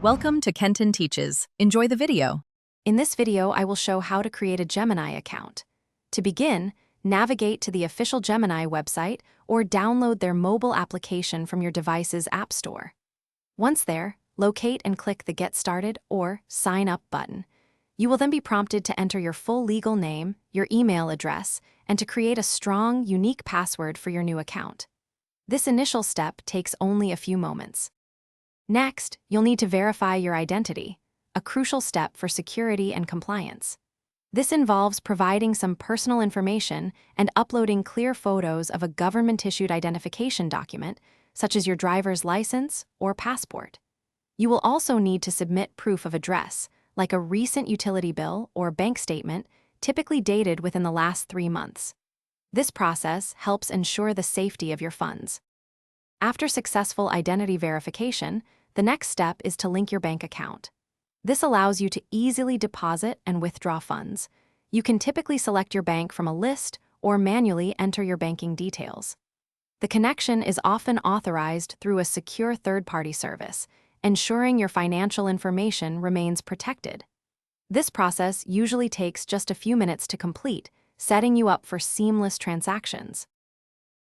Welcome to Kenton Teaches. Enjoy the video. In this video, I will show how to create a Gemini account. To begin, navigate to the official Gemini website or download their mobile application from your device's app store. Once there, locate and click the Get Started or Sign Up button. You will then be prompted to enter your full legal name, your email address, and to create a strong, unique password for your new account. This initial step takes only a few moments. Next, you'll need to verify your identity, a crucial step for security and compliance. This involves providing some personal information and uploading clear photos of a government-issued identification document, such as your driver's license or passport. You will also need to submit proof of address, like a recent utility bill or bank statement, typically dated within the last 3 months. This process helps ensure the safety of your funds. After successful identity verification, the next step is to link your bank account. This allows you to easily deposit and withdraw funds. You can typically select your bank from a list or manually enter your banking details. The connection is often authorized through a secure third-party service, ensuring your financial information remains protected. This process usually takes just a few minutes to complete, setting you up for seamless transactions.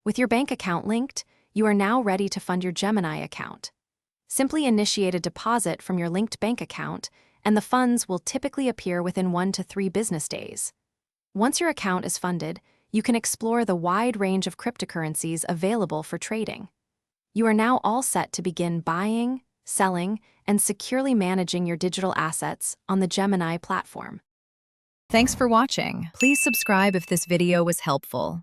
With your bank account linked, you are now ready to fund your Gemini account. Simply initiate a deposit from your linked bank account, and the funds will typically appear within 1 to 3 business days. Once your account is funded, you can explore the wide range of cryptocurrencies available for trading. You are now all set to begin buying, selling, and securely managing your digital assets on the Gemini platform. Thanks for watching. Please subscribe if this video was helpful.